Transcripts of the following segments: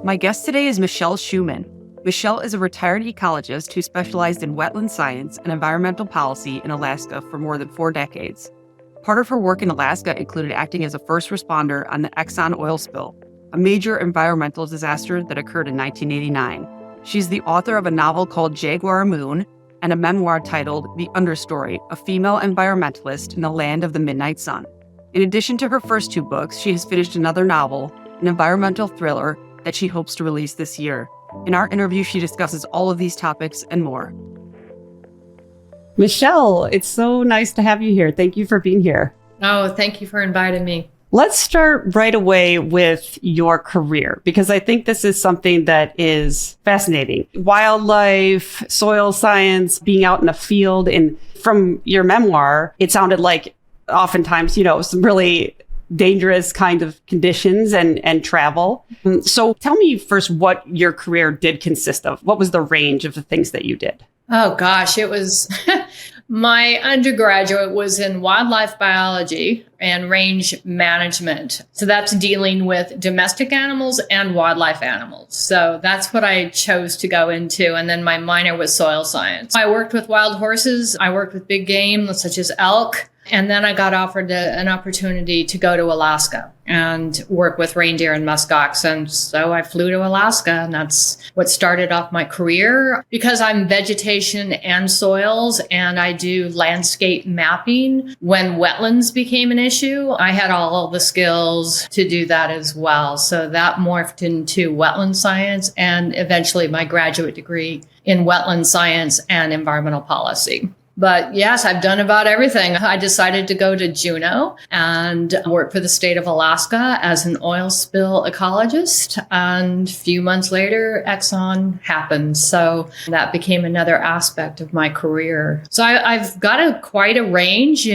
My guest today is Michelle Schuman. Michelle is a retired ecologist who specialized in wetland science and environmental policy in Alaska for more than 4 decades. Part of her work in Alaska included acting as a first responder on the Exxon oil spill, a major environmental disaster that occurred in 1989. She's the author of a novel called Jaquar Moon and a memoir titled The Understory, a Female Environmentalist in the Land of the Midnight Sun. In addition to her first 2 books, she has finished another novel, an environmental thriller that she hopes to release this year. In our interview, she discusses all of these topics and more. Michelle, it's so nice to have you here. Thank you for being here. Oh, thank you for inviting me. Let's start right away with your career, because I think this is something that is fascinating. Wildlife, soil science, being out in the field. And from your memoir, it sounded like oftentimes, some really dangerous kind of conditions and travel. So tell me first what your career did consist of. What was the range of the things that you did? Oh, gosh, it was my undergraduate was in wildlife biology and range management. So that's dealing with domestic animals and wildlife animals. So that's what I chose to go into. And then my minor was soil science. I worked with wild horses. I worked with big game such as elk. And then I got offered an opportunity to go to Alaska and work with reindeer and muskox. And so I flew to Alaska, and that's what started off my career. Because I'm vegetation and soils, and I do landscape mapping, when wetlands became an issue, I had all the skills to do that as well. So that morphed into wetland science and eventually my graduate degree in wetland science and environmental policy. But yes, I've done about everything. I decided to go to Juneau and work for the state of Alaska as an oil spill ecologist. And a few months later, Exxon happened. So that became another aspect of my career. So I've got quite a range,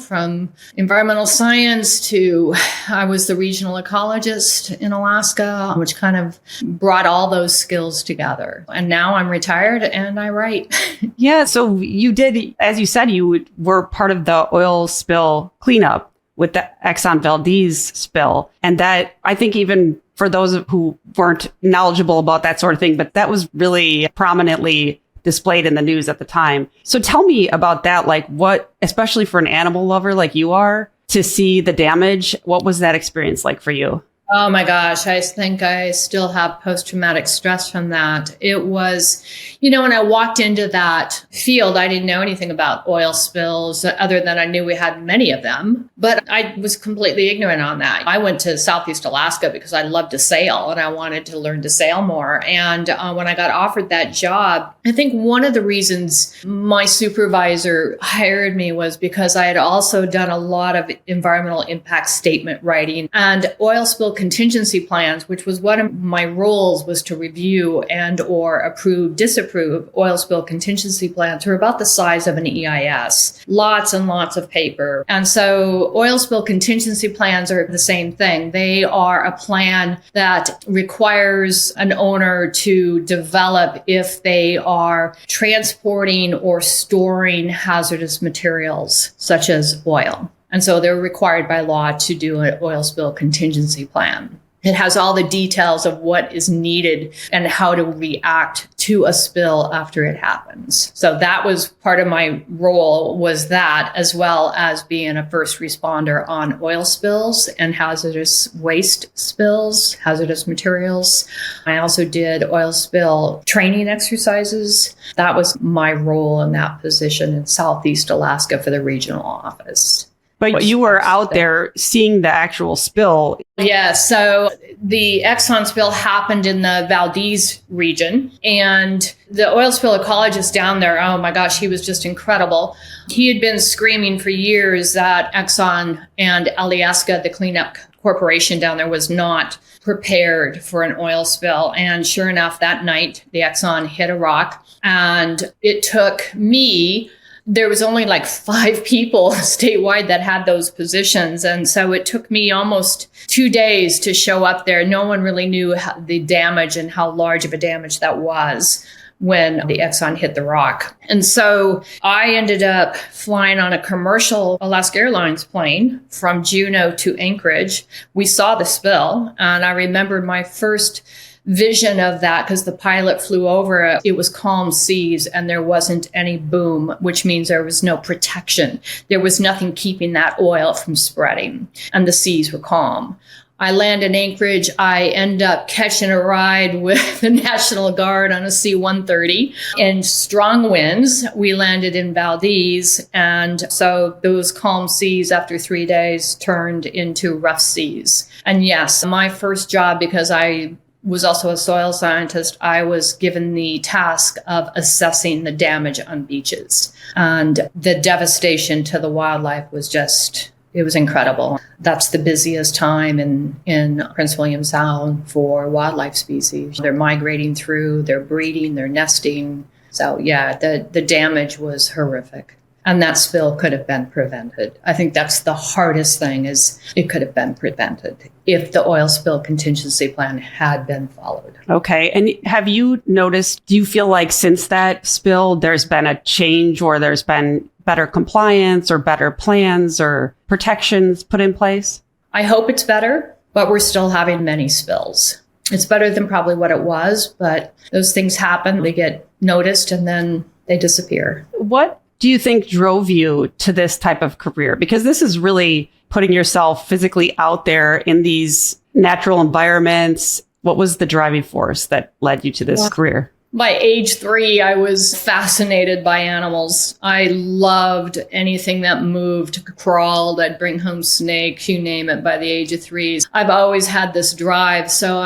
from environmental science to I was the regional ecologist in Alaska, which kind of brought all those skills together. And now I'm retired and I write. Yeah, so you did, as you said, you were part of the oil spill cleanup with the Exxon Valdez spill. And that, I think even for those who weren't knowledgeable about that sort of thing, but that was really prominently displayed in the news at the time. So tell me about that, like what, especially for an animal lover like you are, to see the damage, what was that experience like for you? Oh my gosh, I think I still have post-traumatic stress from that. It was, when I walked into that field, I didn't know anything about oil spills other than I knew we had many of them, but I was completely ignorant on that. I went to Southeast Alaska because I loved to sail and I wanted to learn to sail more. And when I got offered that job, I think one of the reasons my supervisor hired me was because I had also done a lot of environmental impact statement writing and oil spill contingency plans, which was one of my roles, was to review and or approve, disapprove oil spill contingency plans. Were about the size of an EIS. Lots and lots of paper. And so oil spill contingency plans are the same thing. They are a plan that requires an owner to develop if they are transporting or storing hazardous materials such as oil. And so they're required by law to do an oil spill contingency plan. It has all the details of what is needed and how to react to a spill after it happens. So that was part of my role, was that, as well as being a first responder on oil spills and hazardous waste spills, hazardous materials. I also did oil spill training exercises. That was my role in that position in Southeast Alaska for the regional office. But you were out there seeing the actual spill. Yeah, so the Exxon spill happened in the Valdez region, and the oil spill ecologist down there, oh my gosh, he was just incredible. He had been screaming for years that Exxon and Alyeska, the cleanup corporation down there, was not prepared for an oil spill. And sure enough, that night, the Exxon hit a rock, and it took me, there was only like 5 people statewide that had those positions. And so it took me almost 2 days to show up there. No one really knew the damage and how large of a damage that was when the Exxon hit the rock. And so I ended up flying on a commercial Alaska Airlines plane from Juneau to Anchorage. We saw the spill, and I remember my first vision of that, because the pilot flew over it, it was calm seas and there wasn't any boom, which means there was no protection. There was nothing keeping that oil from spreading, and the seas were calm. I land in Anchorage. I end up catching a ride with the National Guard on a C-130 in strong winds. We landed in Valdez. And so those calm seas after 3 days turned into rough seas. And yes, my first job, because I was also a soil scientist, I was given the task of assessing the damage on beaches. And the devastation to the wildlife was just, it was incredible. That's the busiest time in Prince William Sound for wildlife species. They're migrating through, they're breeding, they're nesting. So yeah, the damage was horrific. And that spill could have been prevented. I think that's the hardest thing, is it could have been prevented if the oil spill contingency plan had been followed. Okay. And have you noticed, do you feel like since that spill, there's been a change, or there's been better compliance or better plans or protections put in place? I hope it's better, but we're still having many spills. It's better than probably what it was, but those things happen. They get noticed and then they disappear. What do you think drove you to this type of career? Because this is really putting yourself physically out there in these natural environments. What was the driving force that led you to this career? By age 3, I was fascinated by animals. I loved anything that moved, crawled. I'd bring home snakes, you name it, by the age of 3. I've always had this drive. So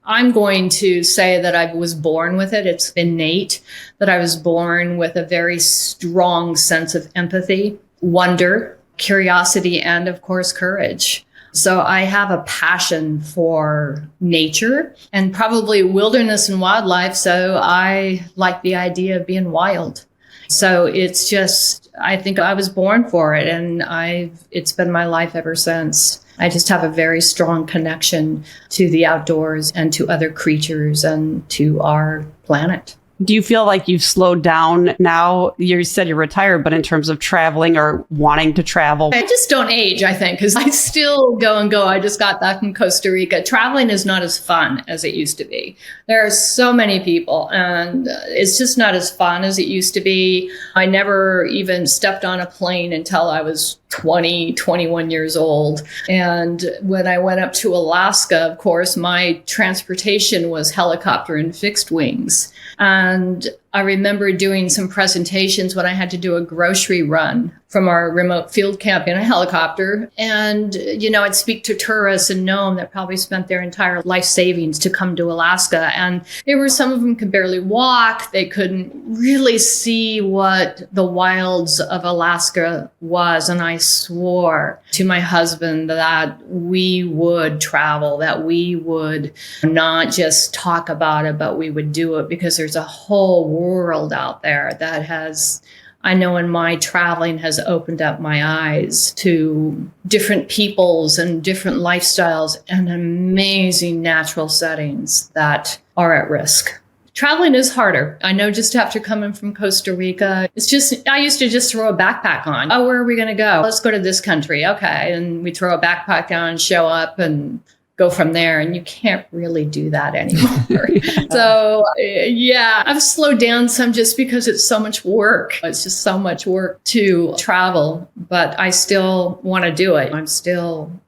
I'm going to say that I was born with it. It's innate, that I was born with a very strong sense of empathy, wonder, curiosity, and of course, courage. So I have a passion for nature and probably wilderness and wildlife. So I like the idea of being wild. So it's just, I think I was born for it, and it's been my life ever since. I just have a very strong connection to the outdoors and to other creatures and to our planet. Do you feel like you've slowed down now? You said you're retired, but in terms of traveling or wanting to travel? I just don't age, I think, because I still go and go. I just got back from Costa Rica. Traveling is not as fun as it used to be. There are so many people, and it's just not as fun as it used to be. I never even stepped on a plane until I was 20, 21 years old. And when I went up to Alaska, of course, my transportation was helicopter and fixed wings. And I remember doing some presentations when I had to do a grocery run from our remote field camp in a helicopter. And, I'd speak to tourists and know them that probably spent their entire life savings to come to Alaska. And some of them could barely walk. They couldn't really see what the wilds of Alaska was. And I swore to my husband that we would travel, that we would not just talk about it, but we would do it, because there's a whole world out there that I know in my traveling has opened up my eyes to different peoples and different lifestyles and amazing natural settings that are at risk. Traveling is harder. I know, just after coming from Costa Rica, I used to just throw a backpack on. Oh, where are we going to go? Let's go to this country. Okay. And we throw a backpack on, show up, and go from there. And you can't really do that anymore. So yeah, I've slowed down some just because it's so much work. It's just so much work to travel, but I still want to do it.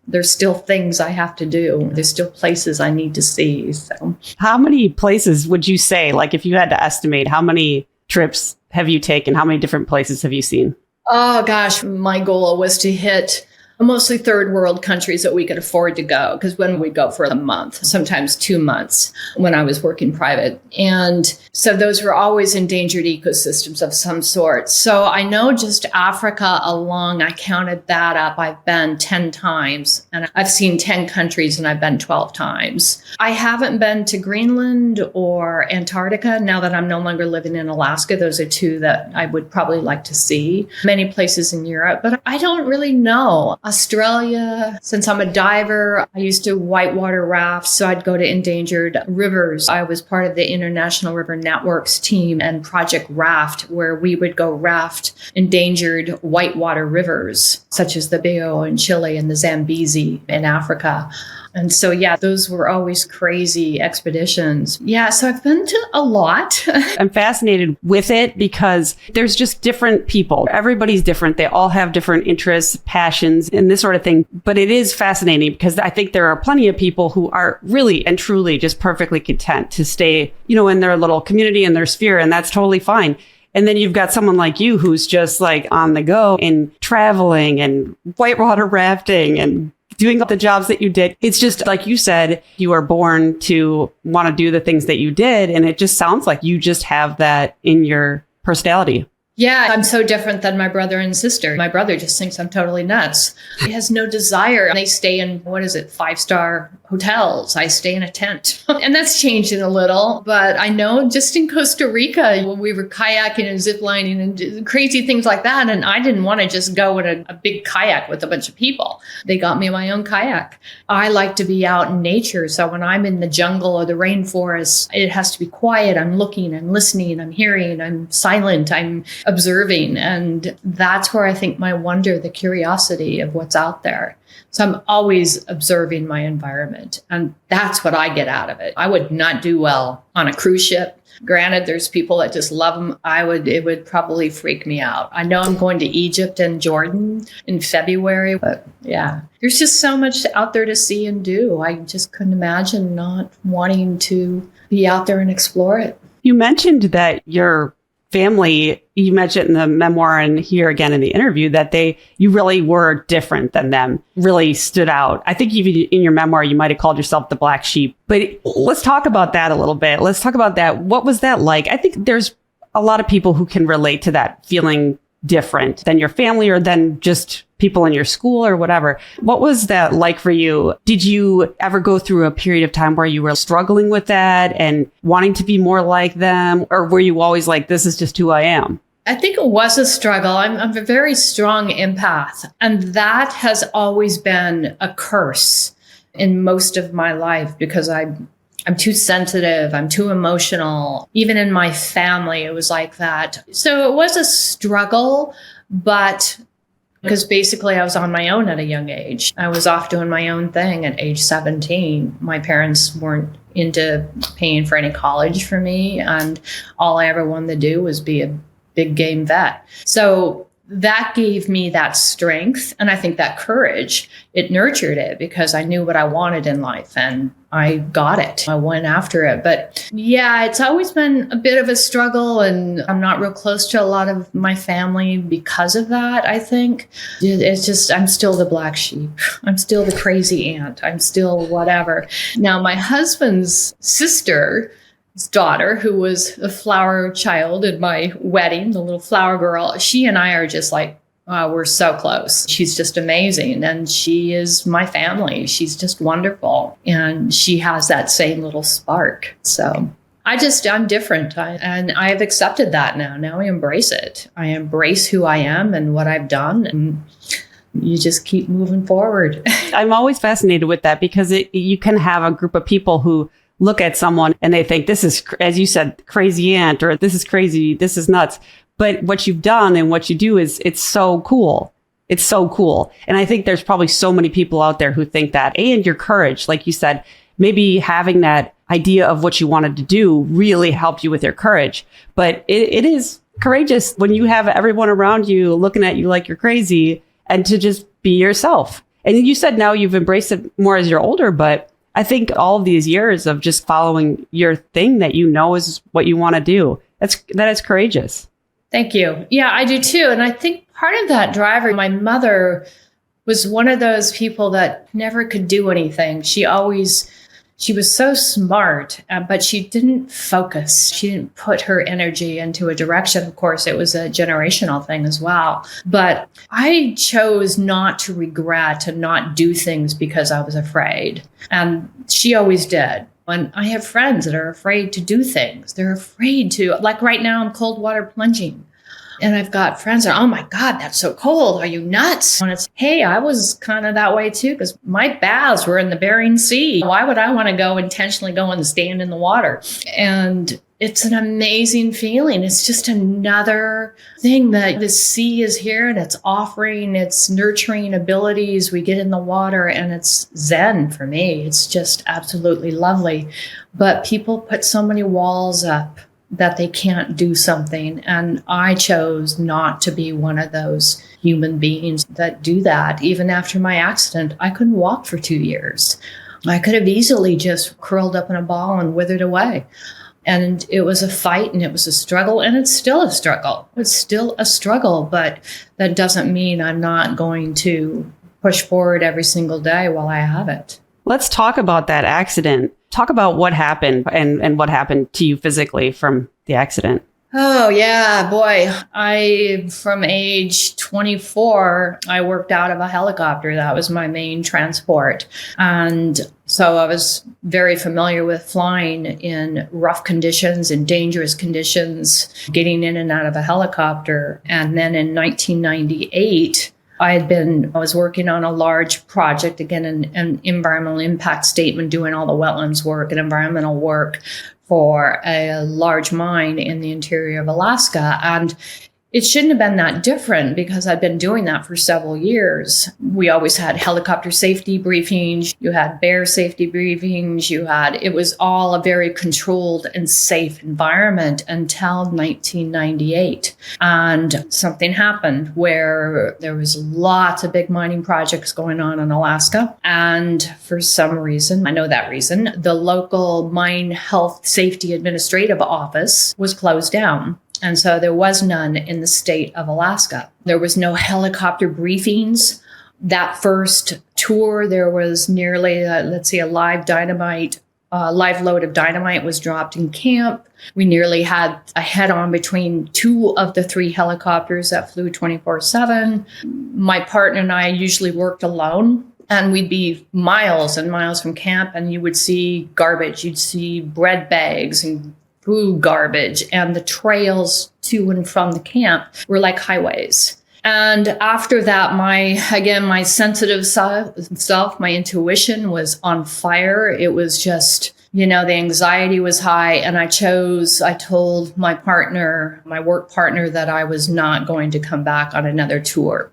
There's still things I have to do. There's still places I need to see. So how many places would you say, like if you had to estimate, how many trips have you taken? How many different places have you seen? Oh gosh, my goal was to hit mostly third world countries that we could afford to go, because when we go for a month, sometimes 2 months when I was working private. And so those were always endangered ecosystems of some sort. So I know just Africa alone, I counted that up. I've been 10 times, and I've seen 10 countries, and I've been 12 times. I haven't been to Greenland or Antarctica now that I'm no longer living in Alaska. Those are 2 that I would probably like to see. Many places in Europe, but I don't really know. Australia, since I'm a diver, I used to whitewater raft, so I'd go to endangered rivers. I was part of the International River Networks team and Project Raft, where we would go raft endangered whitewater rivers, such as the Biao in Chile and the Zambezi in Africa. And so, yeah, those were always crazy expeditions. Yeah, so I've been to a lot. I'm fascinated with it because there's just different people. Everybody's different. They all have different interests, passions, and this sort of thing. But it is fascinating because I think there are plenty of people who are really and truly just perfectly content to stay, in their little community and their sphere, and that's totally fine. And then you've got someone like you who's just like on the go and traveling and whitewater rafting and doing all the jobs that you did. It's just like you said, you were born to want to do the things that you did. And it just sounds like you just have that in your personality. Yeah, I'm so different than my brother and sister. My brother just thinks I'm totally nuts. He has no desire. They stay in, 5-star hotels. I stay in a tent. And that's changing a little. But I know just in Costa Rica, when we were kayaking and ziplining and crazy things like that, and I didn't want to just go in a big kayak with a bunch of people. They got me my own kayak. I like to be out in nature. So when I'm in the jungle or the rainforest, it has to be quiet. I'm looking, I'm listening, I'm hearing, I'm silent, I'm observing. And that's where I think my wonder, the curiosity of what's out there. So I'm always observing my environment. And that's what I get out of it. I would not do well on a cruise ship. Granted, there's people that just love them. It would probably freak me out. I know I'm going to Egypt and Jordan in February, but yeah, there's just so much out there to see and do. I just couldn't imagine not wanting to be out there and explore it. You mentioned that your family, you mentioned in the memoir and here again in the interview that you really were different than them, really stood out. I think even in your memoir, you might have called yourself the black sheep. But let's talk about that a little bit. Let's talk about that. What was that like? I think there's a lot of people who can relate to that feeling different than your family or than just people in your school or whatever. What was that like for you? Did you ever go through a period of time where you were struggling with that and wanting to be more like them? Or were you always like, this is just who I am? I think it was a struggle. I'm a very strong empath, and that has always been a curse in most of my life because I'm too sensitive. I'm too emotional. Even in my family, it was like that. So it was a struggle, but because basically I was on my own at a young age. I was off doing my own thing at age 17. My parents weren't into paying for any college for me, and all I ever wanted to do was be a big game vet. So that gave me that strength. And I think that courage, it nurtured it because I knew what I wanted in life and I got it. I went after it. But yeah, it's always been a bit of a struggle, and I'm not real close to a lot of my family because of that, I think. It's just, I'm still the black sheep. I'm still the crazy aunt. I'm still whatever. Now, my husband's sister, his daughter, who was a flower child at my wedding, the little flower girl, she and I are just like, we're so close. She's just amazing. And she is my family. She's just wonderful. And she has that same little spark. So I'm different. And I've accepted that now. Now I embrace it. I embrace who I am and what I've done. And you just keep moving forward. I'm always fascinated with that because you can have a group of people who look at someone and they think this is, as you said, crazy aunt, or this is crazy, this is nuts. But what you've done and what you do it's so cool. It's so cool. And I think there's probably so many people out there who think that. And your courage, like you said, maybe having that idea of what you wanted to do really helped you with your courage. But it is courageous when you have everyone around you looking at you like you're crazy and to just be yourself. And you said now you've embraced it more as you're older, but I think all of these years of just following your thing that you know is what you want to do, that is courageous. Thank you. Yeah, I do too. And I think part of that driver, my mother was one of those people that never could do anything. She was so smart, but she didn't focus. She didn't put her energy into a direction. Of course, it was a generational thing as well. But I chose not to regret and not do things because I was afraid. And she always did. And I have friends that are afraid to do things. They're afraid to, like right now, I'm cold water plunging. And I've got friends that are, oh my God, that's so cold. Are you nuts? And it's, hey, I was kind of that way too, because my baths were in the Bering Sea. Why would I want to go intentionally go and stand in the water? And it's an amazing feeling. It's just another thing that the sea is here and it's offering its nurturing abilities. We get in the water and it's zen for me. It's just absolutely lovely. But people put so many walls up that they can't do something. And I chose not to be one of those human beings that do that. Even after my accident, I couldn't walk for 2 years. I could have easily just curled up in a ball and withered away. And it was a fight and it was a struggle, and it's still a struggle. It's still a struggle, but that doesn't mean I'm not going to push forward every single day while I have it. Let's talk about that accident. Talk about what happened and what happened to you physically from the accident. Oh, yeah, boy. From age 24, I worked out of a helicopter. That was my main transport. And so I was very familiar with flying in rough conditions and dangerous conditions, getting in and out of a helicopter. And then in 1998, I was working on a large project, again, an environmental impact statement, doing all the wetlands work and environmental work for a large mine in the interior of Alaska. And it shouldn't have been that different because I'd been doing that for several years. We always had helicopter safety briefings. You had bear safety briefings. It was all a very controlled and safe environment until 1998. And something happened where there was lots of big mining projects going on in Alaska. And for some reason, I know that reason, the local mine health safety administrative office was closed down. And so there was none in the state of Alaska. There was no helicopter briefings. That first tour, there was nearly, a live load of dynamite was dropped in camp. We nearly had a head-on between 2 of the 3 helicopters that flew 24/7. My partner and I usually worked alone. And we'd be miles and miles from camp, and you would see garbage. You'd see bread bags and food garbage, and the trails to and from the camp were like highways. And after that, my sensitive self, my intuition was on fire. It was just, the anxiety was high. And I told my work partner, that I was not going to come back on another tour.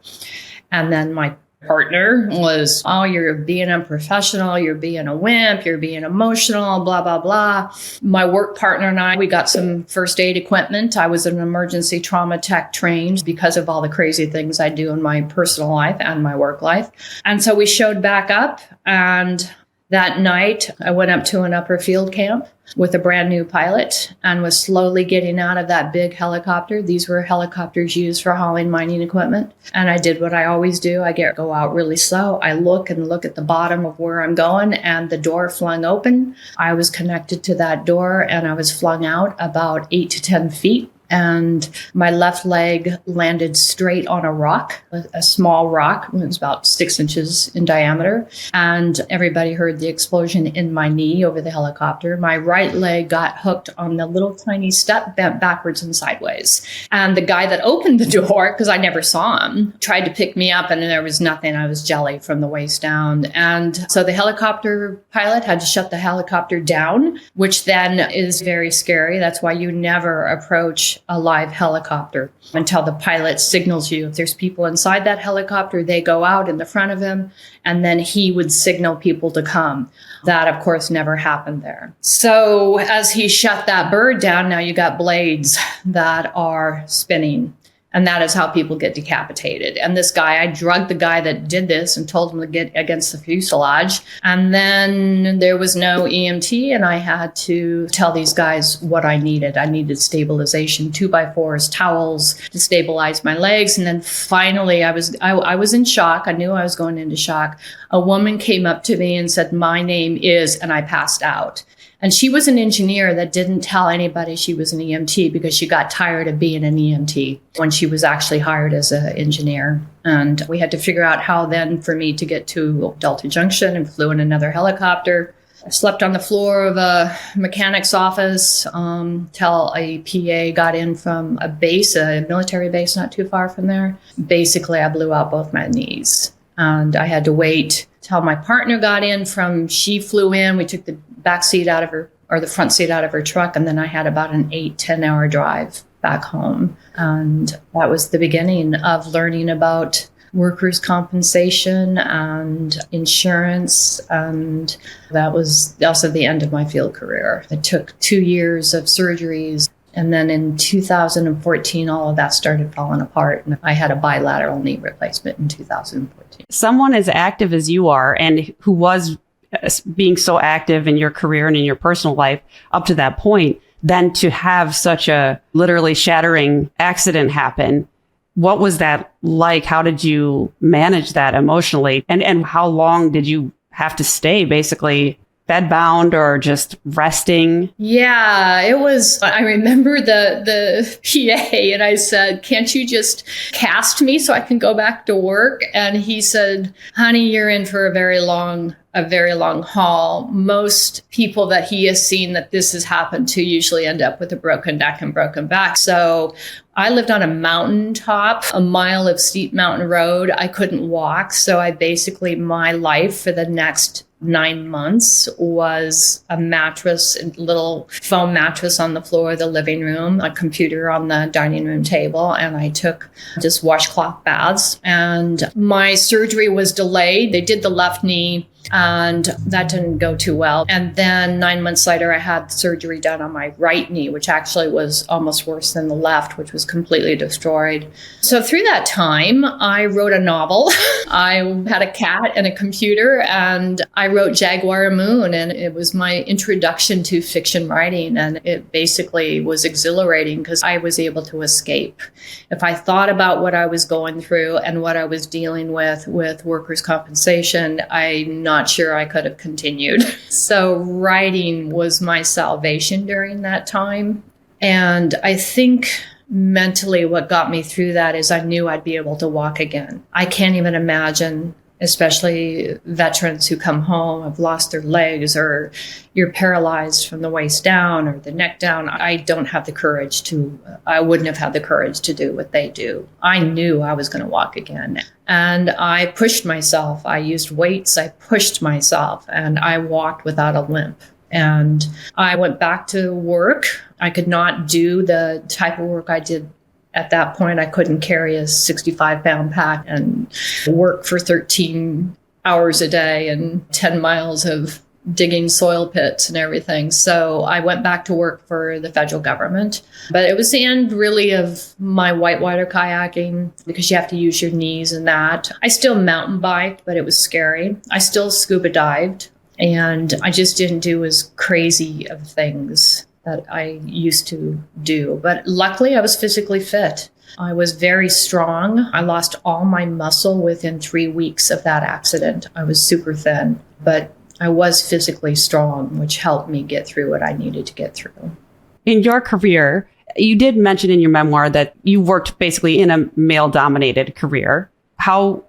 And then my partner was, oh, you're being unprofessional, you're being a wimp, you're being emotional, blah, blah, blah. My work partner and I, we got some first aid equipment. I was an emergency trauma tech trained because of all the crazy things I do in my personal life and my work life. And so we showed back up, and that night I went up to an upper field camp with a brand new pilot and was slowly getting out of that big helicopter. These were helicopters used for hauling mining equipment. And I did what I always do. I go out really slow. I look at the bottom of where I'm going, and the door flung open. I was connected to that door, and I was flung out about 8 to 10 feet. And my left leg landed straight on a rock, a small rock. It was about 6 inches in diameter. And everybody heard the explosion in my knee over the helicopter. My right leg got hooked on the little tiny step, bent backwards and sideways. And the guy that opened the door, because I never saw him, tried to pick me up, and there was nothing. I was jelly from the waist down. And so the helicopter pilot had to shut the helicopter down, which then is very scary. That's why you never approach a live helicopter until the pilot signals you. If there's people inside that helicopter, they go out in the front of him, and then he would signal people to come. That, of course, never happened there. So as he shut that bird down, now you got blades that are spinning. And that is how people get decapitated. And this guy, I drugged the guy that did this and told him to get against the fuselage. And then there was no EMT, and I had to tell these guys what I needed. I needed stabilization, 2x4s, towels to stabilize my legs. And then finally, I was in shock. I knew I was going into shock. A woman came up to me and said, "My name is," and I passed out. And she was an engineer that didn't tell anybody she was an EMT because she got tired of being an EMT when she was actually hired as an engineer. And we had to figure out how then for me to get to Delta Junction, and flew in another helicopter. I slept on the floor of a mechanic's office till a PA got in from a base, a military base not too far from there. Basically, I blew out both my knees. And I had to wait till my partner got in she flew in. We took the back seat out of her, or the front seat out of her truck. And then I had about an 8-10 hour drive back home. And that was the beginning of learning about workers' compensation and insurance. And that was also the end of my field career. It took 2 years of surgeries. And then in 2014, all of that started falling apart. And I had a bilateral knee replacement in 2014. Someone as active as you are, and who was being so active in your career and in your personal life up to that point, then to have such a literally shattering accident happen. What was that like? How did you manage that emotionally? And how long did you have to stay basically bedbound or just resting? Yeah, it was, I remember the PA and I said, can't you just cast me so I can go back to work? And he said, honey, you're in for a very long haul. Most people that he has seen that this has happened to usually end up with a broken neck and broken back. So I lived on a mountaintop, a mile of steep mountain road. I couldn't walk. So my life for the next 9 months was a mattress, a little foam mattress on the floor of the living room, a computer on the dining room table, and I took just washcloth baths. And my surgery was delayed. They did the left knee, and that didn't go too well. And then 9 months later, I had surgery done on my right knee, which actually was almost worse than the left, which was completely destroyed. So through that time, I wrote a novel. I had a cat and a computer, and I wrote Jaquar Moon, and it was my introduction to fiction writing. And it basically was exhilarating because I was able to escape. If I thought about what I was going through and what I was dealing with workers' compensation, I'm not sure I could have continued. So writing was my salvation during that time. And I think mentally what got me through that is I knew I'd be able to walk again. I can't even imagine, especially veterans who come home, have lost their legs, or you're paralyzed from the waist down or the neck down. I wouldn't have the courage to do what they do. I knew I was going to walk again. And I pushed myself. I used weights. I pushed myself, and I walked without a limp. And I went back to work. I could not do the type of work I did at that point. I couldn't carry a 65-pound pack and work for 13 hours a day and 10 miles of digging soil pits and everything. So I went back to work for the federal government. But it was the end really of my whitewater kayaking, because you have to use your knees and that. I still mountain biked, but it was scary. I still scuba dived, and I just didn't do as crazy of things that I used to do. But luckily, I was physically fit. I was very strong. I lost all my muscle within 3 weeks of that accident. I was super thin, but I was physically strong, which helped me get through what I needed to get through. In your career, you did mention in your memoir that you worked basically in a male-dominated career. How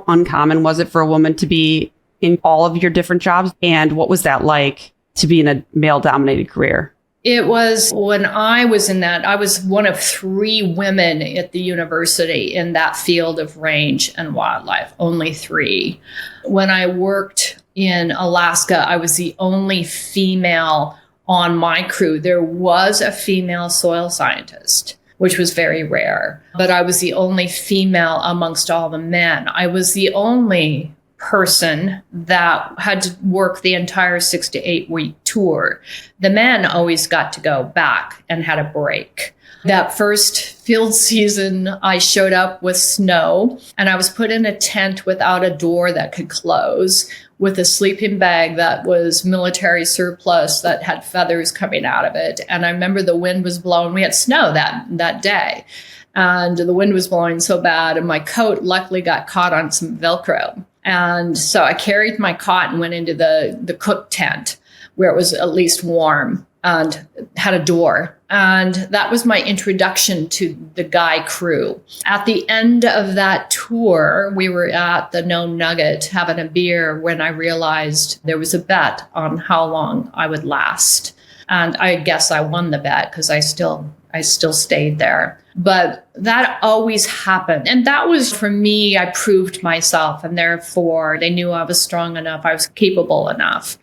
uncommon was it for a woman to be in all of your different jobs? And what was that like to be in a male-dominated career? It was, when I was in that, I was one of 3 women at the university in that field of range and wildlife, only 3. When I worked in Alaska, I was the only female on my crew. There was a female soil scientist, which was very rare, but I was the only female amongst all the men. I was the only person that had to work the entire 6 to 8 week tour. The men always got to go back and had a break. That first field season, I showed up with snow, and I was put in a tent without a door that could close, with a sleeping bag that was military surplus that had feathers coming out of it. And I remember the wind was blowing. We had snow that day, and the wind was blowing so bad, and my coat luckily got caught on some Velcro. And so I carried my cot and went into the cook tent, where it was at least warm. and had a door. And that was my introduction to the Guy crew. At the end of that tour, we were at the No Nugget having a beer when I realized there was a bet on how long I would last. And I guess I won the bet because I still stayed there. But that always happened. And that was, for me, I proved myself. And therefore, they knew I was strong enough. I was capable enough.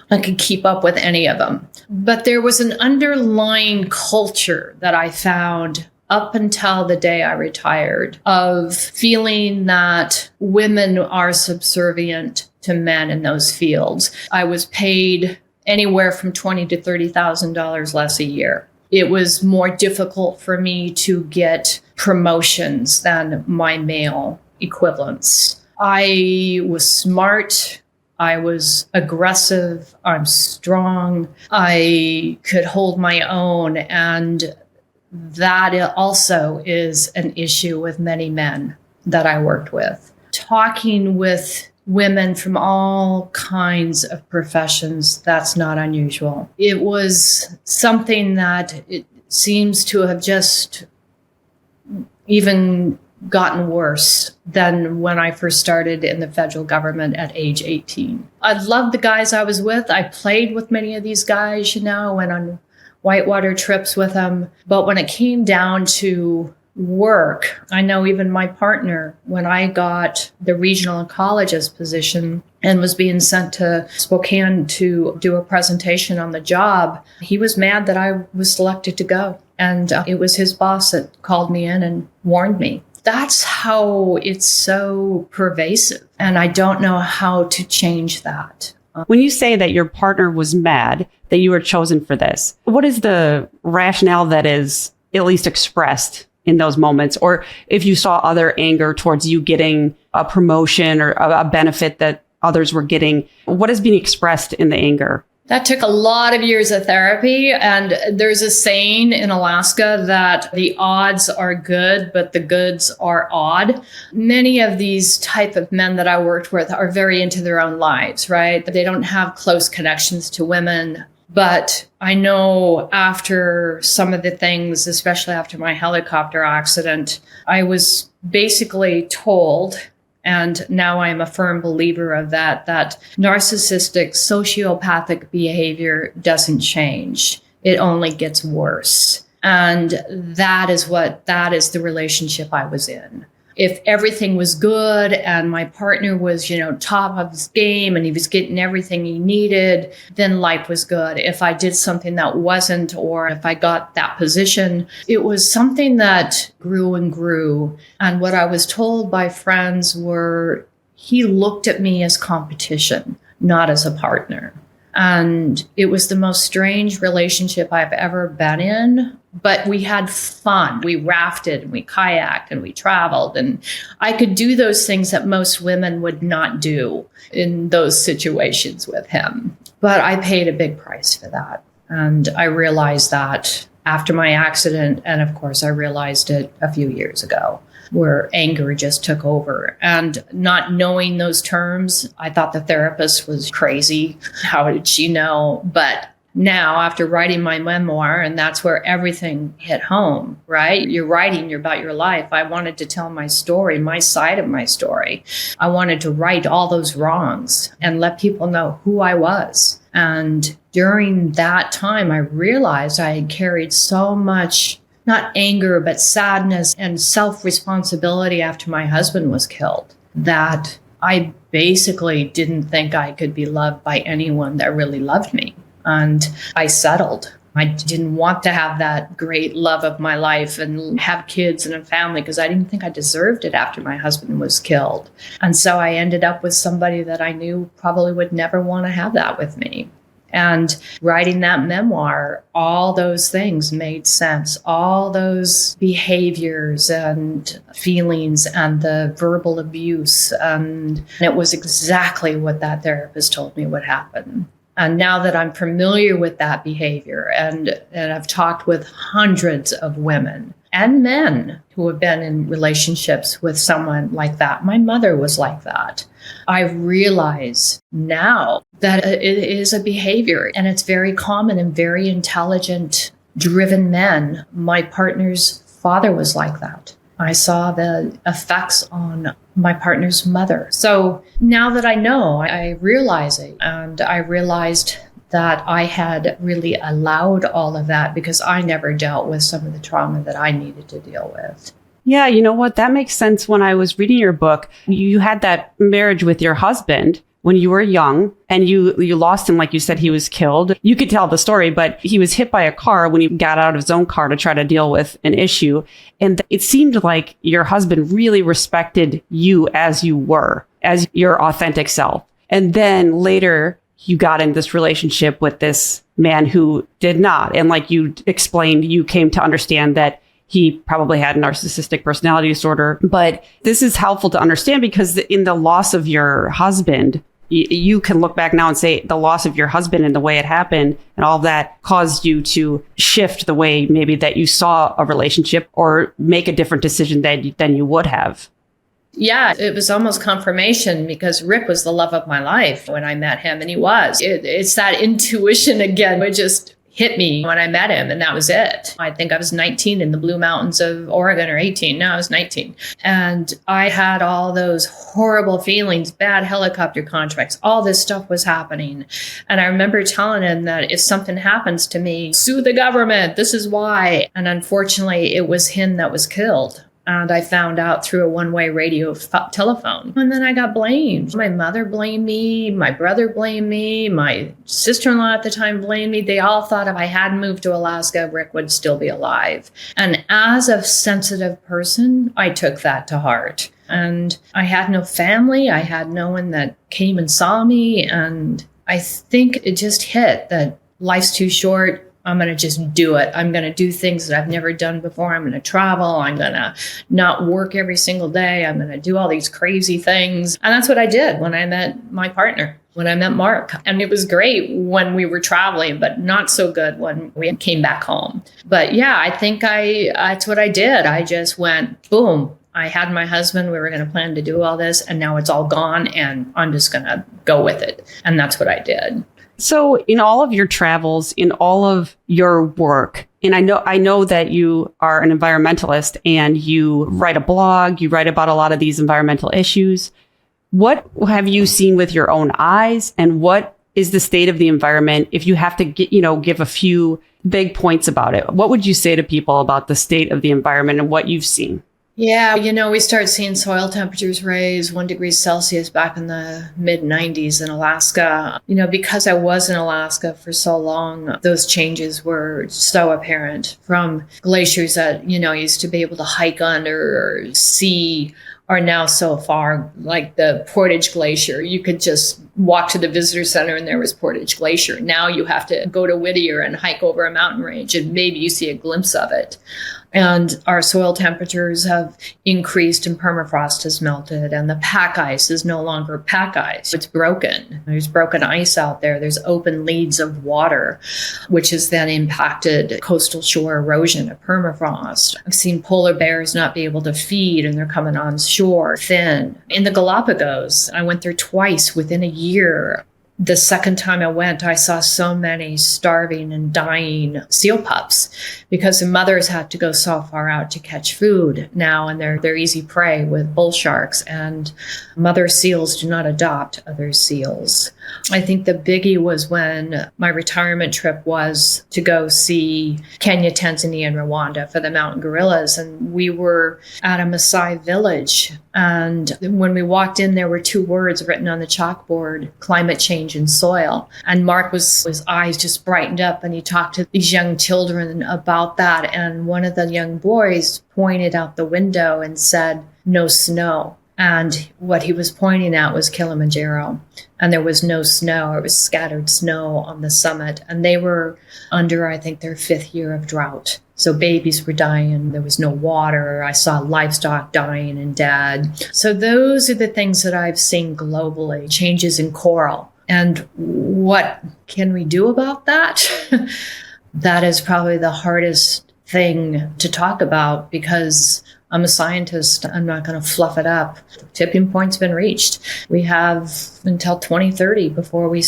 I could keep up with any of them. But there was an underlying culture that I found up until the day I retired of feeling that women are subservient to men in those fields. I was paid anywhere from $20,000 to $30,000 less a year. It was more difficult for me to get promotions than my male equivalents. I was smart. I was aggressive. I'm strong. I could hold my own. And that also is an issue with many men that I worked with. Talking with women from all kinds of professions, that's not unusual. It was something that it seems to have just even gotten worse than when I first started in the federal government at age 18. I loved the guys I was with. I played with many of these guys, went on whitewater trips with them. But when it came down to work, I know even my partner, when I got the regional ecologist position and was being sent to Spokane to do a presentation on the job, he was mad that I was selected to go. And it was his boss that called me in and warned me. That's how it's so pervasive. And I don't know how to change that. When you say that your partner was mad that you were chosen for this, what is the rationale that is at least expressed in those moments? Or if you saw other anger towards you getting a promotion or a benefit that others were getting, what is being expressed in the anger? That took a lot of years of therapy. And there's a saying in Alaska that the odds are good, but the goods are odd. Many of these type of men that I worked with are very into their own lives, right? They don't have close connections to women. But I know after some of the things, especially after my helicopter accident, I was basically told, and now I am a firm believer of that narcissistic, sociopathic behavior doesn't change. It only gets worse. And that is the relationship I was in. If everything was good and my partner was, top of his game and he was getting everything he needed, then life was good. If I did something that wasn't, or if I got that position, it was something that grew and grew. And what I was told by friends were he looked at me as competition, not as a partner. And it was the most strange relationship I've ever been in. But we had fun. We rafted and we kayaked and we traveled. And I could do those things that most women would not do in those situations with him. But I paid a big price for that. And I realized that after my accident. And of course, I realized it a few years ago, where anger just took over. And not knowing those terms, I thought the therapist was crazy. How did she know? But now, after writing my memoir, and that's where everything hit home, right? You're writing about your life. I wanted to tell my story, my side of my story. I wanted to right all those wrongs and let people know who I was. And during that time, I realized I had carried so much, not anger, but sadness and self-responsibility after my husband was killed, that I basically didn't think I could be loved by anyone that really loved me. And I settled. I didn't want to have that great love of my life and have kids and a family because I didn't think I deserved it after my husband was killed. And so I ended up with somebody that I knew probably would never want to have that with me. And writing that memoir, all those things made sense. All those behaviors and feelings and the verbal abuse. And it was exactly what that therapist told me would happen. And now that I'm familiar with that behavior and I've talked with hundreds of women, and men who have been in relationships with someone like that. My mother was like that. I realize now that it is a behavior, and it's very common in very intelligent, driven men. My partner's father was like that. I saw the effects on my partner's mother. So now that I know, I realize it. And I realized that I had really allowed all of that because I never dealt with some of the trauma that I needed to deal with. Yeah, you know what? That makes sense. When I was reading your book, you had that marriage with your husband when you were young, and you lost him. Like you said, he was killed. You could tell the story, but he was hit by a car when he got out of his own car to try to deal with an issue. And it seemed like your husband really respected you as you were, as your authentic self. And then later, you got in this relationship with this man who did not. And like you explained, you came to understand that he probably had a narcissistic personality disorder. But this is helpful to understand because in the loss of your husband, you can look back now and say the loss of your husband and the way it happened and all that caused you to shift the way maybe that you saw a relationship or make a different decision than you would have. Yeah, it was almost confirmation because Rick was the love of my life when I met him, and he was. It's that intuition again. It just hit me when I met him, and that was it. I think I was 19 in the Blue Mountains of Oregon, or 18. No, I was 19. And I had all those horrible feelings, bad helicopter contracts, all this stuff was happening. And I remember telling him that if something happens to me, sue the government, this is why. And unfortunately, it was him that was killed. And I found out through a one-way radio telephone. And then I got blamed. My mother blamed me. My brother blamed me. My sister-in-law at the time blamed me. They all thought if I hadn't moved to Alaska, Rick would still be alive. And as a sensitive person, I took that to heart. And I had no family. I had no one that came and saw me. And I think it just hit that life's too short. I'm going to just do it. I'm going to do things that I've never done before. I'm going to travel. I'm going to not work every single day. I'm going to do all these crazy things. And that's what I did when I met my partner, when I met Mark. And it was great when we were traveling, but not so good when we came back home. But yeah, I think that's what I did. I just went, boom. I had my husband. We were going to plan to do all this. And now it's all gone. And I'm just going to go with it. And that's what I did. So in all of your travels, in all of your work, and I know that you are an environmentalist and you write a blog, you write about a lot of these environmental issues. What have you seen with your own eyes, and what is the state of the environment? If you have to give a few big points about it, what would you say to people about the state of the environment and what you've seen? Yeah, we started seeing soil temperatures raise 1 degree Celsius back in the mid-90s in Alaska. Because I was in Alaska for so long, those changes were so apparent from glaciers that, used to be able to hike under or see are now so far, like the Portage Glacier. You could just walk to the visitor center and there was Portage Glacier. Now you have to go to Whittier and hike over a mountain range and maybe you see a glimpse of it. And our soil temperatures have increased and permafrost has melted and the pack ice is no longer pack ice. It's broken. There's broken ice out there. There's open leads of water, which has then impacted coastal shore erosion of permafrost. I've seen polar bears not be able to feed and they're coming on shore thin. In the Galapagos, I went there twice within a year. The second time I went, I saw so many starving and dying seal pups because the mothers had to go so far out to catch food now, and they're easy prey with bull sharks, and mother seals do not adopt other seals. I think the biggie was when my retirement trip was to go see Kenya, Tanzania, and Rwanda for the mountain gorillas. And we were at a Maasai village. And when we walked in, there were 2 words written on the chalkboard: climate change and soil. And Mark his eyes just brightened up and he talked to these young children about that. And one of the young boys pointed out the window and said, "No snow." And what he was pointing at was Kilimanjaro. And there was no snow. It was scattered snow on the summit. And they were under, I think, their 5th year of drought. So babies were dying. There was no water. I saw livestock dying and dead. So those are the things that I've seen globally. Changes in coral. And what can we do about that? That is probably the hardest thing to talk about because I'm a scientist. I'm not going to fluff it up. The tipping point's been reached. We have until 2030 before we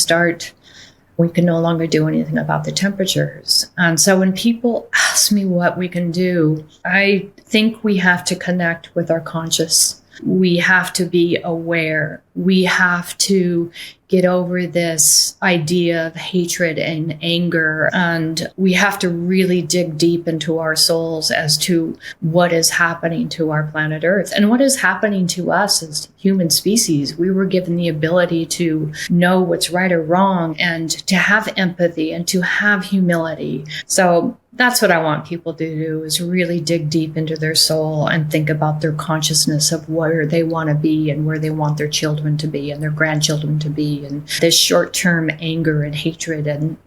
can no longer do anything about the temperatures. And so when people ask me what we can do, I think we have to connect with our conscious. We have to be aware. We have to get over this idea of hatred and anger. And we have to really dig deep into our souls as to what is happening to our planet Earth and what is happening to us as human species. We were given the ability to know what's right or wrong and to have empathy and to have humility. So that's what I want people to do, is really dig deep into their soul and think about their consciousness of where they want to be and where they want their children to be and their grandchildren to be, and this short-term anger and hatred. And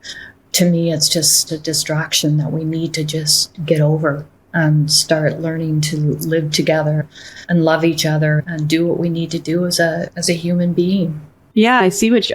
to me, it's just a distraction that we need to just get over and start learning to live together and love each other and do what we need to do as a human being. Yeah,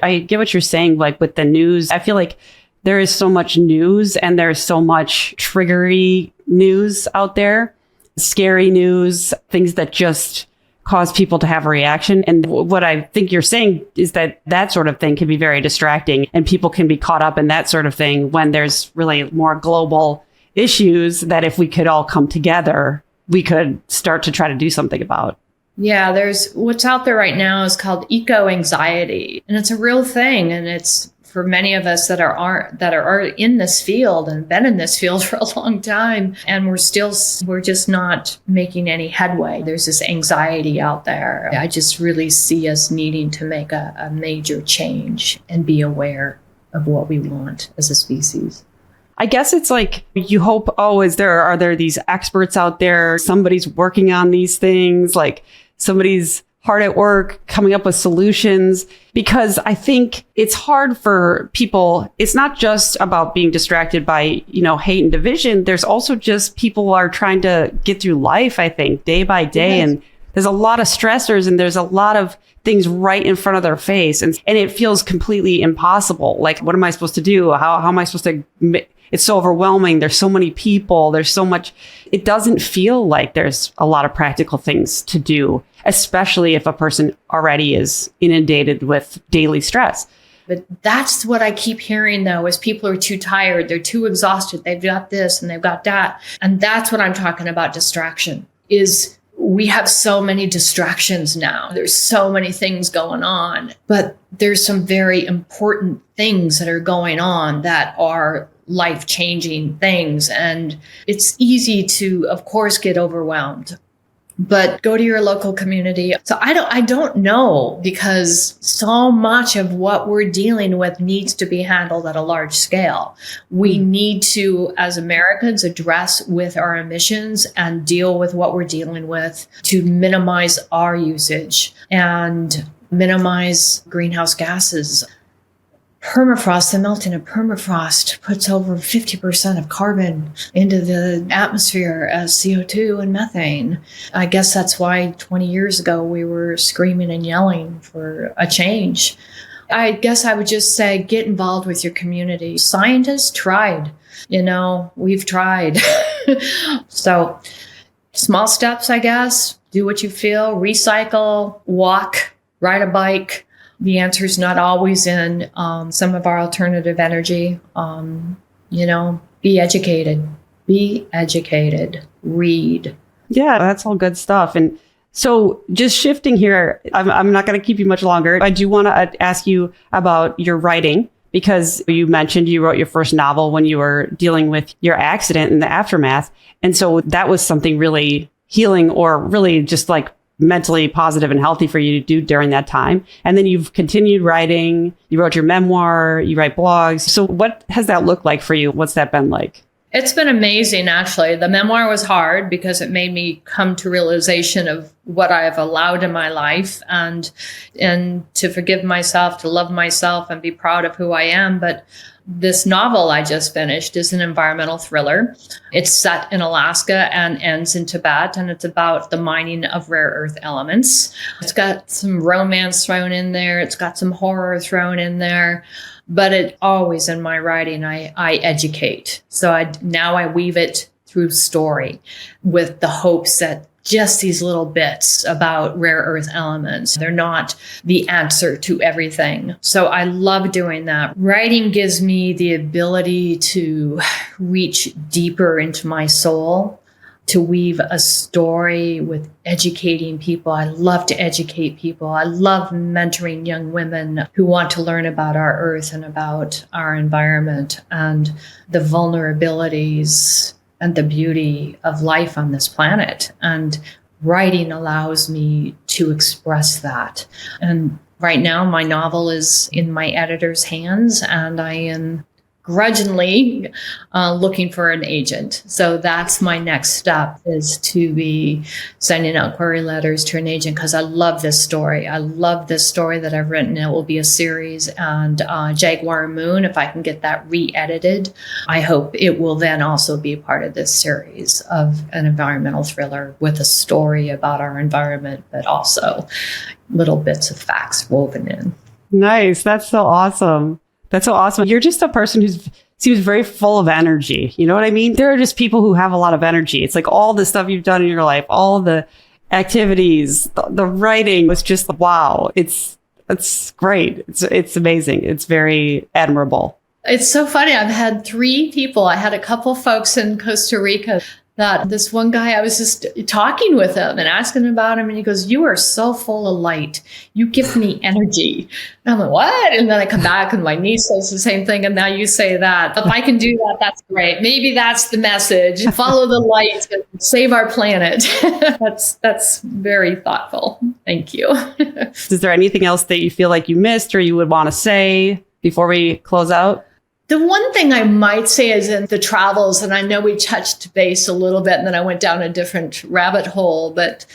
I get what you're saying. Like with the news, I feel like there is so much news and there's so much triggery news out there, scary news, things that just cause people to have a reaction. And what I think you're saying is that sort of thing can be very distracting and people can be caught up in that sort of thing when there's really more global issues that if we could all come together, we could start to try to do something about. Yeah, there's what's out there right now is called eco-anxiety, and it's a real thing. And it's for many of us that are in this field and been in this field for a long time, and we're just not making any headway. There's this anxiety out there. I just really see us needing to make a major change and be aware of what we want as a species. I guess it's like you hope, are there these experts out there? Somebody's working on these things, like somebody's hard at work coming up with solutions, because I think it's hard for people. It's not just about being distracted by, hate and division. There's also just people are trying to get through life, I think, day by day. Yes. And there's a lot of stressors and there's a lot of things right in front of their face. And it feels completely impossible. Like, what am I supposed to do? How am I supposed to? It's so overwhelming. There's so many people. There's so much. It doesn't feel like there's a lot of practical things to do, especially if a person already is inundated with daily stress. But that's what I keep hearing, though, is people are too tired. They're too exhausted. They've got this and they've got that. And that's what I'm talking about. Distraction is we have so many distractions now. There's so many things going on, but there's some very important things that are going on that are life-changing things. And it's easy to, of course, get overwhelmed. But go to your local community. So I don't know, because so much of what we're dealing with needs to be handled at a large scale. We need to, as Americans, address with our emissions and deal with what we're dealing with to minimize our usage and minimize greenhouse gases. Permafrost, the melting of permafrost puts over 50% of carbon into the atmosphere as CO2 and methane. I guess that's why 20 years ago we were screaming and yelling for a change. I guess I would just say get involved with your community. Scientists tried, we've tried. So small steps, I guess. Do what you feel, recycle, walk, ride a bike. The answer is not always in some of our alternative energy. Be educated, read. Yeah, that's all good stuff. And so just shifting here, I'm not going to keep you much longer. I do want to ask you about your writing, because you mentioned you wrote your first novel when you were dealing with your accident and the aftermath. And so that was something really healing, or really just like mentally positive and healthy for you to do during that time. And then you've continued writing, you wrote your memoir, you write blogs. So what has that looked like for you? What's that been like? It's been amazing, actually. The memoir was hard because it made me come to realization of what I have allowed in my life and to forgive myself, to love myself and be proud of who I am. But this novel I just finished is an environmental thriller. It's set in Alaska and ends in Tibet, and it's about the mining of rare earth elements. It's got some romance thrown in there. It's got some horror thrown in there. But it always in my writing, I educate. So now I weave it through story with the hopes that just these little bits about rare earth elements, they're not the answer to everything. So I love doing that. Writing gives me the ability to reach deeper into my soul, to weave a story with educating people. I love to educate people. I love mentoring young women who want to learn about our earth and about our environment and the vulnerabilities and the beauty of life on this planet. And writing allows me to express that. And right now, my novel is in my editor's hands, and I am grudgingly looking for an agent. So that's my next step, is to be sending out query letters to an agent, because I love this story. I love this story that I've written. It will be a series, and Jaquar Moon, if I can get that re-edited, I hope it will then also be part of this series of an environmental thriller with a story about our environment, but also little bits of facts woven in. Nice. That's so awesome. That's so awesome. You're just a person who seems very full of energy. You know what I mean? There are just people who have a lot of energy. It's like all the stuff you've done in your life, all the activities, the writing was just, wow. It's great. It's amazing. It's very admirable. It's so funny. I've had 3 people. I had a couple folks in Costa Rica that this one guy, I was just talking with him and asking about him. And he goes, "You are so full of light. You give me energy." And I'm like, "What?" And then I come back and my niece says the same thing. And now you say that. If I can do that, that's great. Maybe that's the message. Follow the light and save our planet. That's very thoughtful. Thank you. Is there anything else that you feel like you missed or you would want to say before we close out? The one thing I might say is in the travels, and I know we touched base a little bit and then I went down a different rabbit hole, but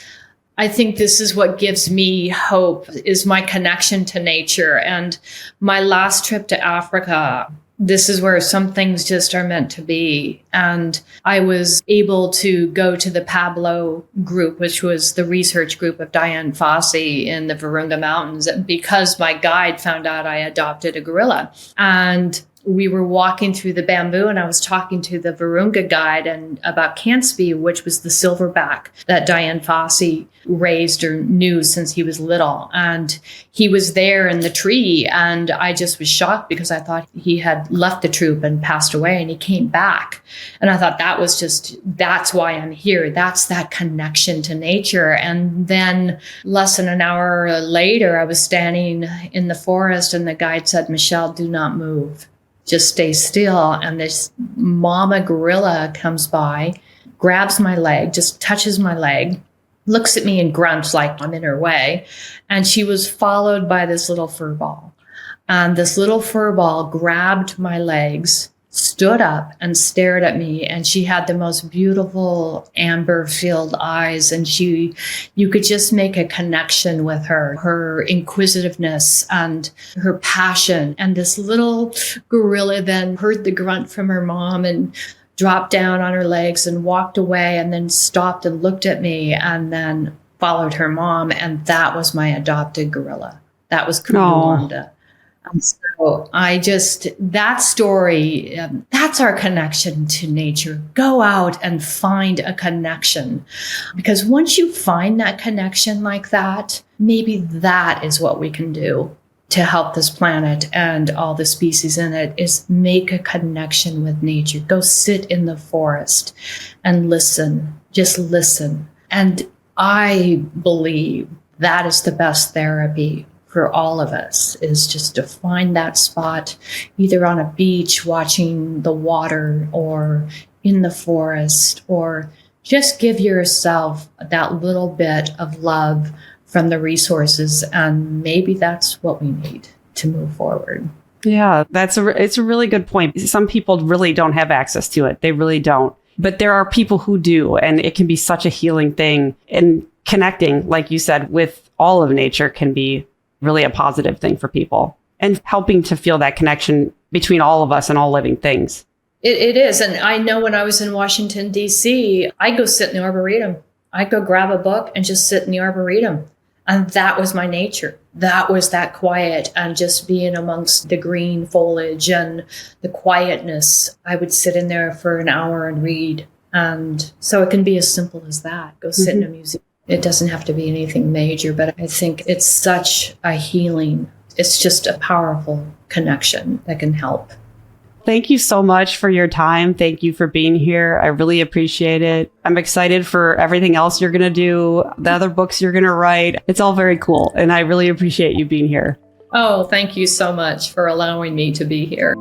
I think this is what gives me hope, is my connection to nature. And my last trip to Africa, this is where some things just are meant to be. And I was able to go to the Pablo group, which was the research group of Dian Fossey in the Virunga Mountains, because my guide found out I adopted a gorilla. And we were walking through the bamboo, and I was talking to the Virunga guide and about Cansby, which was the silverback that Dian Fossey raised or knew since he was little. And he was there in the tree, and I just was shocked because I thought he had left the troop and passed away, and he came back. And I thought that's why I'm here. That's that connection to nature. And then less than an hour later, I was standing in the forest, and the guide said, "Michelle, do not move. Just stay still." And this mama gorilla comes by, grabs my leg, just touches my leg, looks at me and grunts like I'm in her way. And she was followed by this little fur ball. And this little fur ball grabbed my legs, stood up and stared at me. And she had the most beautiful amber-filled eyes. And you could just make a connection with her inquisitiveness and her passion. And this little gorilla then heard the grunt from her mom and dropped down on her legs and walked away, and then stopped and looked at me and then followed her mom. And that was my adopted gorilla. That was Kumulanda. And so that story, that's our connection to nature. Go out and find a connection. Because once you find that connection like that, maybe that is what we can do to help this planet and all the species in it, is make a connection with nature. Go sit in the forest and listen. Just listen. And I believe that is the best therapy for all of us, is just to find that spot, either on a beach watching the water, or in the forest, or just give yourself that little bit of love from the resources. And maybe that's what we need to move forward. Yeah, it's a really good point. Some people really don't have access to it. They really don't. But there are people who do, and it can be such a healing thing. And connecting, like you said, with all of nature can be really a positive thing for people, and helping to feel that connection between all of us and all living things. It is. And I know when I was in Washington, D.C., I'd go sit in the Arboretum. I'd go grab a book and just sit in the Arboretum. And that was my nature. That was that quiet, and just being amongst the green foliage and the quietness. I would sit in there for an hour and read. And so it can be as simple as that. Go sit in a museum. It doesn't have to be anything major, but I think it's such a healing. It's just a powerful connection that can help. Thank you so much for your time. Thank you for being here. I really appreciate it. I'm excited for everything else you're going to do, the other books you're going to write. It's all very cool. And I really appreciate you being here. Oh, thank you so much for allowing me to be here.